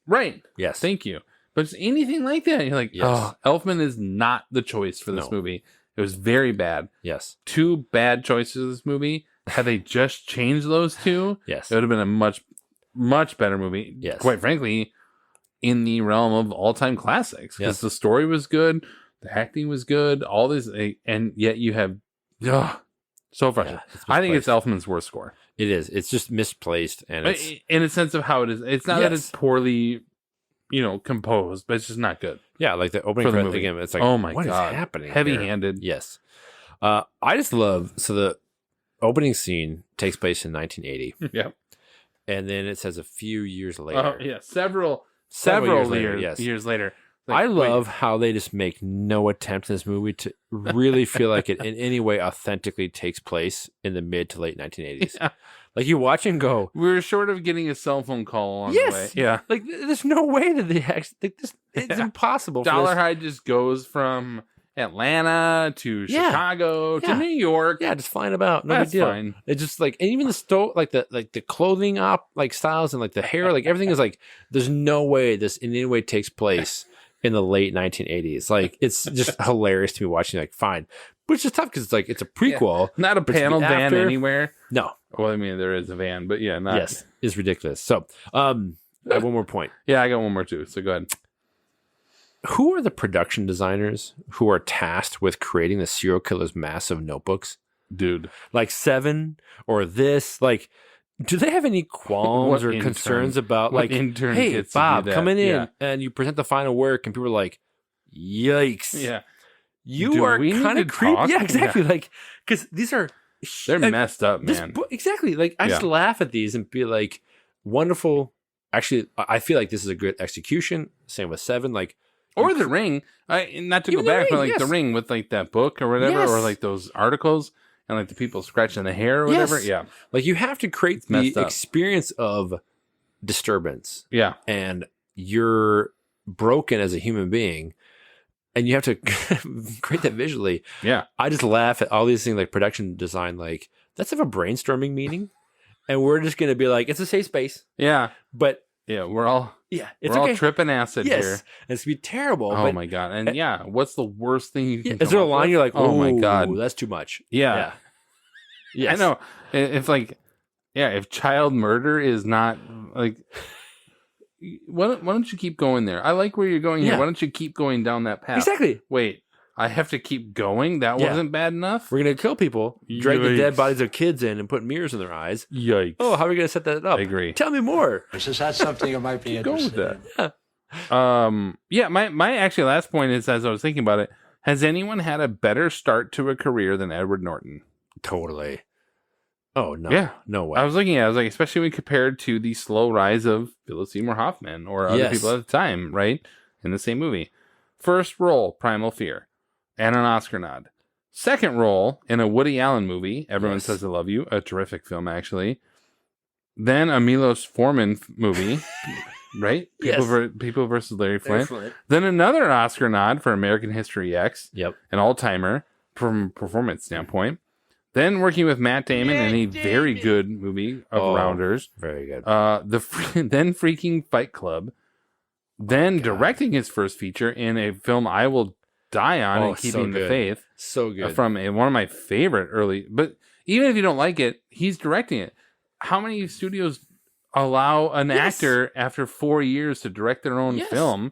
right? Yes, thank you. But it's anything like that, you're like, oh, Elfman is not the choice for this movie. It was very bad. Yes, 2 bad choices in this movie. Had they just changed those 2, yes, it would have been a much better movie. Yes. Quite frankly, in the realm of all-time classics. Because the story was good, the acting was good, all this, and yet you have so frustrating. I think it's Elfman's worst score. It is. It's just misplaced, and it's in a sense of how it is. It's not that it's poorly, composed, but it's just not good. Yeah, like the opening credit again. It's like, oh my what god, is happening? Heavy-handed. Here? Yes. I just love the opening scene takes place in 1980. Yep. And then it says a few years later. Oh, yeah. Several years later. Like, I love how they just make no attempt in this movie to really feel like it in any way authentically takes place in the mid to late 1980s. Yeah. Like you watch and go, we're short of getting a cell phone call on the way. Yeah. Like there's no way that they actually think this. It's impossible. Dollarhide just goes from Atlanta to Chicago to New York. Yeah, just flying about. No That's big deal. fine. It's just like, and even the clothing styles and like the hair, like everything is like, there's no way this in any way takes place in the late 1980s. Like it's just hilarious to me watching. Like fine, but it's just tough because it's like it's a prequel, not a panel van anywhere. No, well, I mean there is a van, but yeah, not. Yes, it's ridiculous. So, I have one more point. Yeah, I got one more too. So go ahead. Who are the production designers who are tasked with creating the serial killer's massive notebooks? Dude. Like Seven or this? Like, do they have any qualms or concerns about like, hey, Bob, coming in and you present the final work and people are like, yikes. Yeah. You are kind of creepy. Yeah, exactly. Yeah. Like, because these are... They're messed up, man. Exactly. Like, I just laugh at these and be like, wonderful. Actually, I feel like this is a good execution. Same with Seven. Like, or The Ring, not to go back, but like The Ring with like that book or whatever, or like those articles and like the people scratching the hair or whatever. Yeah. Like you have to create the experience of disturbance. Yeah. And you're broken as a human being and you have to create that visually. Yeah. I just laugh at all these things like production design, like let's have a brainstorming meeting and we're just going to be like, it's a safe space. Yeah. But yeah, we're all it's all tripping acid here. And it's gonna be terrible. Oh my god! And what's the worst thing you can? Is there a line you're like, oh my god, that's too much? Yeah. Yes. I know. It's like, if child murder is not like, why don't you keep going there? I like where you're going here. Why don't you keep going down that path? Exactly. Wait, I have to keep going? That wasn't bad enough? We're going to kill people, drag the dead bodies of kids in and put mirrors in their eyes. Yikes. Oh, how are we going to set that up? I agree. Tell me more. Is that something you might be interested in? Yeah. My actually last point is, as I was thinking about it, has anyone had a better start to a career than Edward Norton? Totally. Oh, no. Yeah. No way. I was looking at it, I was like, especially when compared to the slow rise of Philip Seymour Hoffman or other people at the time, right? In the same movie. First role, Primal Fear. And an Oscar nod. Second role in a Woody Allen movie, Everyone Says I Love You, a terrific film, actually. Then a Milos Forman movie, right? People versus Larry Flint. Then another Oscar nod for American History X, an all-timer from a performance standpoint. Then working with Matt Damon in a very good movie of Rounders. Very good. Then freaking Fight Club. Then directing his first feature in a film I will die on and Keeping the Faith. So good. From one of my favorite early, but even if you don't like it, he's directing it. How many studios allow an actor after 4 years to direct their own film?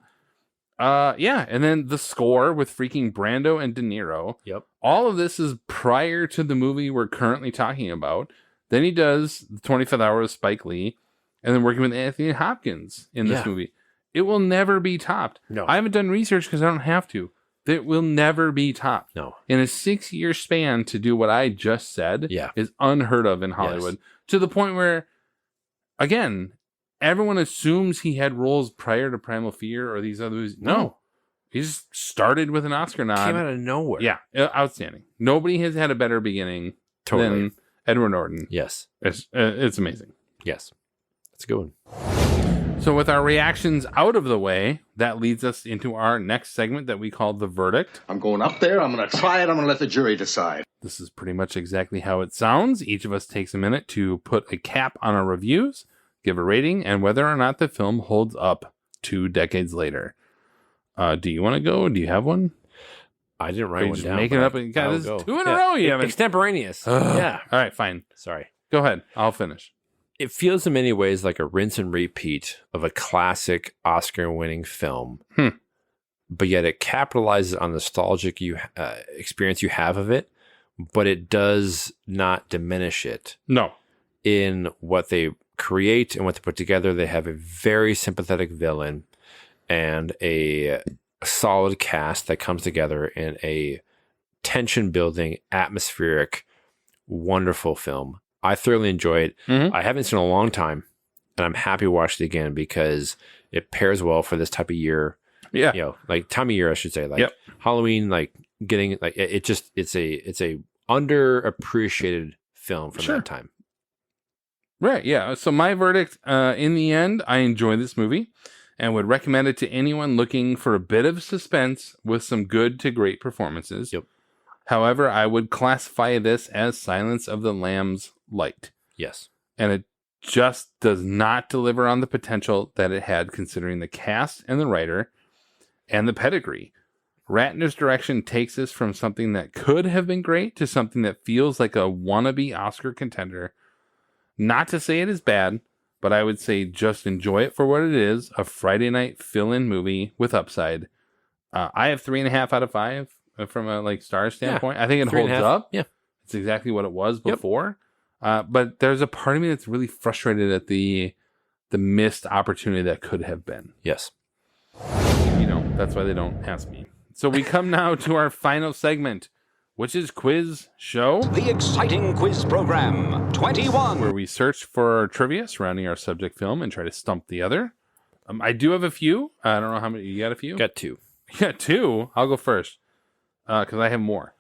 And then the score with freaking Brando and De Niro. Yep. All of this is prior to the movie we're currently talking about. Then he does the 25th Hour with Spike Lee, and then working with Anthony Hopkins in this movie. It will never be topped. No. I haven't done research because I don't have to. that will never be topped. No. In a 6-year span to do what I just said is unheard of in Hollywood. To the point where, again, everyone assumes he had roles prior to Primal Fear or these other movies. No. He just started with an Oscar nod. Came out of nowhere. Yeah, outstanding. Nobody has had a better beginning than Edward Norton. Yes. It's amazing. Yes. That's a good one. So with our reactions out of the way, that leads us into our next segment that we call The Verdict. I'm going up there, I'm going to try it, I'm going to let the jury decide. This is pretty much exactly how it sounds. Each of us takes a minute to put a cap on our reviews, give a rating, and whether or not the film holds up 2 decades later. Do you want to go? Do you have one? I didn't write one just down. Making up. God, this is 2 in a row. You haven't. Extemporaneous. Yeah. All right, fine. Sorry. Go ahead. I'll finish. It feels in many ways like a rinse and repeat of a classic Oscar-winning film, but yet it capitalizes on the nostalgic experience you have of it, but it does not diminish it. No. In what they create and what they put together, they have a very sympathetic villain and a solid cast that comes together in a tension-building, atmospheric, wonderful film. I thoroughly enjoy it. I haven't seen it in a long time, and I'm happy to watch it again because it pairs well for this type of year. Yeah, like time of year, I should say, like Halloween, like getting like it's a underappreciated film from that time. Right. Yeah. So my verdict, in the end, I enjoy this movie and would recommend it to anyone looking for a bit of suspense with some good to great performances. Yep. However, I would classify this as Silence of the Lambs light. Yes. And it just does not deliver on the potential that it had, considering the cast and the writer and the pedigree. Ratner's direction takes us from something that could have been great to something that feels like a wannabe Oscar contender. Not to say it is bad, but I would say just enjoy it for what it is, a Friday night fill-in movie with upside. I have 3.5 out of 5 from a star standpoint. I think it holds up. Yeah. It's exactly what it was before. But there's a part of me that's really frustrated at the missed opportunity that could have been. Yes. That's why they don't ask me. So we come now to our final segment, which is Quiz Show. The exciting quiz program, 21. Where we search for trivia surrounding our subject film and try to stump the other. I do have a few. I don't know how many. You got a few? Got 2. You got 2? I'll go first because I have more.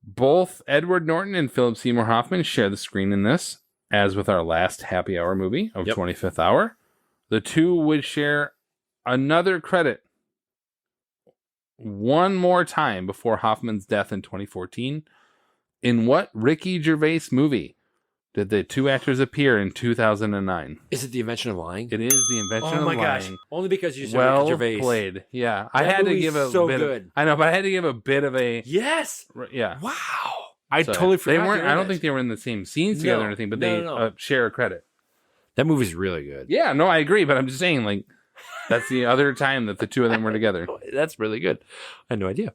Both Edward Norton and Philip Seymour Hoffman share the screen in this, as with our last happy hour movie of 25th Hour. The two would share another credit one more time before Hoffman's death in 2014. In what Ricky Gervais movie did the two actors appear in 2009? Is it The Invention of Lying? It is The Invention of Lying. Oh my gosh. Only because you said Well Ricky Gervais. played. Yeah. That I had to give a so bit good. I know, but I had to give a bit of a... Yes. Yeah. Wow. I totally forgot. They weren't. I don't think they were in the same scenes together or anything, but they share a credit. That movie's really good. Yeah, no, I agree, but I'm just saying, that's the other time that the two of them were together. That's really good. I had no idea.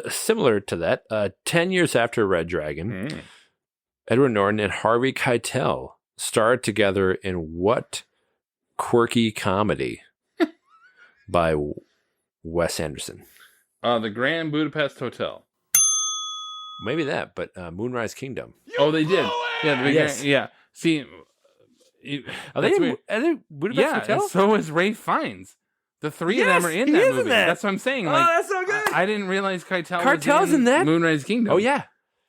Similar to that, 10 years after Red Dragon, Edward Norton and Harvey Keitel starred together in what quirky comedy by Wes Anderson? The Grand Budapest Hotel. Maybe that, but Moonrise Kingdom. Oh, they did. Yeah, Yes. Yeah. See, Are they Budapest Hotel? and so is Ray Fiennes. The three of them are in that movie. That's what I'm saying. That's so good. I didn't realize Keitel Cartel's was in that? Moonrise Kingdom. Oh, yeah.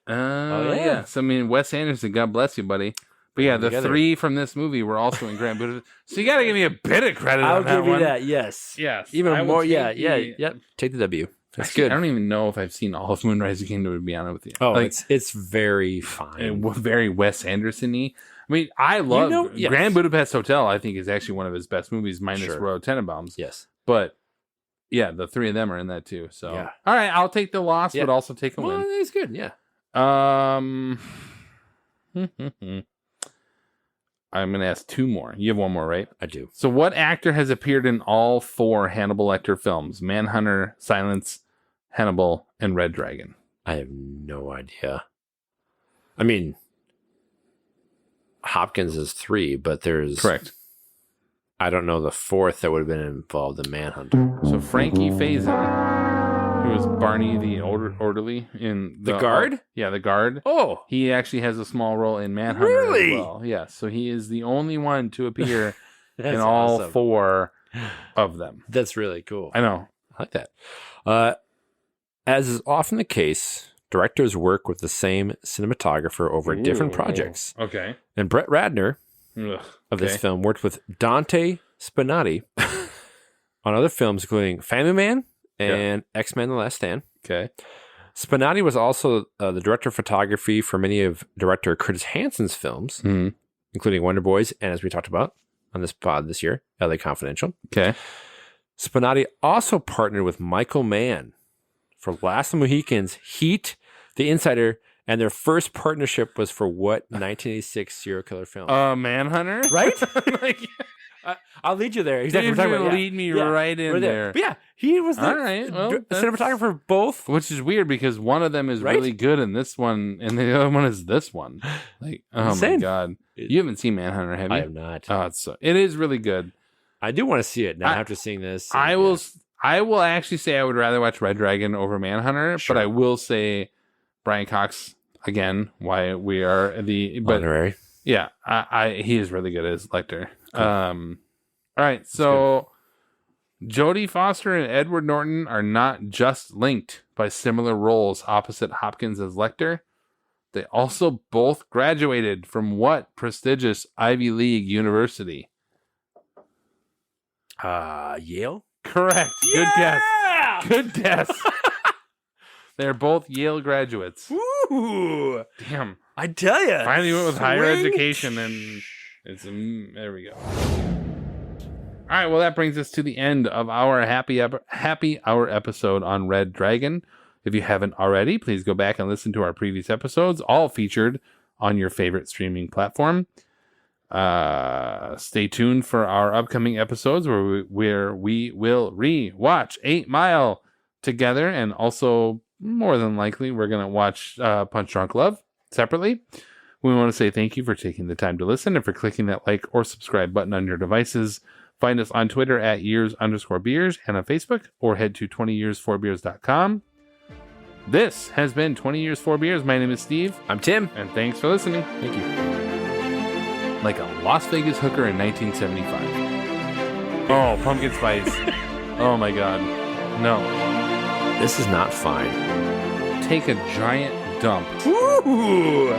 Yeah. So, I mean, Wes Anderson, God bless you, buddy. But yeah, the three from this movie were also in Grand Budapest. So you got to give me a bit of credit I'll on that give you one. that, yes. Yes. Even I will more, take yeah. Take the W. That's Actually, good. I don't even know if I've seen all of Moonrise Kingdom, to be honest with you. Oh, it's very fine. Very Wes Anderson-y. I mean, I love Grand Budapest Hotel. I think is actually one of his best movies, minus Royal Tenenbaums. Yes. But yeah, the three of them are in that too. So Yeah. all right, I'll take the loss, but also take a Well, win. it's good, yeah. I'm gonna ask 2 more. You have 1 more, right? I do. So what actor has appeared in all 4 Hannibal Lecter films? Manhunter, Silence, Hannibal, and Red Dragon. I have no idea. I mean, Hopkins is 3, but there's... Correct. I don't know the fourth that would have been involved in Manhunter. So Frankie Faison, who was Barney the orderly in The Guard? Yeah, the guard. Oh, He actually has a small role in Manhunter Really? as well. Yes, so he is the only one to appear that's in all awesome. 4 of them. That's really cool. I know. I like that. As is often the case, directors work with the same cinematographer over different projects. Okay. And Brett Ratner Ugh, of this okay. film worked with Dante Spinati on other films, including Family Man and X-Men The Last Stand. Okay. Spinati was also the director of photography for many of director Curtis Hansen's films, including Wonder Boys, and as we talked about on this pod this year, LA Confidential. Okay. Spinati also partnered with Michael Mann for Last of the Mohicans, Heat, The Insider, and their first partnership was for what 1986 serial killer film? Manhunter? Right? I'll lead you there. Exactly. You're going to lead me right in there. But yeah, he was the All right. Well, cinematographer of both. Which is weird because one of them is really good in this one, and the other one is this one. Like, oh Insane. my god, you haven't seen Manhunter, have you? I have not. Oh, it is really good. I do want to see it now after seeing this. I will actually say I would rather watch Red Dragon over Manhunter, but I will say Brian Cox again. Why we are honorary. Yeah, he is really good as Lecter. Cool. All right, so Jodie Foster and Edward Norton are not just linked by similar roles opposite Hopkins as Lecter. They also both graduated from what prestigious Ivy League university? Yale? Correct. Yeah! Good guess. They're both Yale graduates. Ooh. Damn. I tell you. Finally went with higher education, and it's there we go. All right, well, that brings us to the end of our happy hour episode on Red Dragon. If you haven't already, please go back and listen to our previous episodes, all featured on your favorite streaming platform. Stay tuned for our upcoming episodes where we will re-watch 8 Mile together, and also more than likely we're going to watch Punch Drunk Love separately. We want to say thank you for taking the time to listen and for clicking that like or subscribe button on your devices. Find us on Twitter at years_beers and on Facebook, or head to 20years4beers.com. This has been 20 Years 4 Beers. My name is Steve. I'm Tim. And thanks for listening. Thank you. Like a Las Vegas hooker in 1975. Oh, pumpkin spice. Oh my god. No. This is not fine. Take a giant dump. Ooh.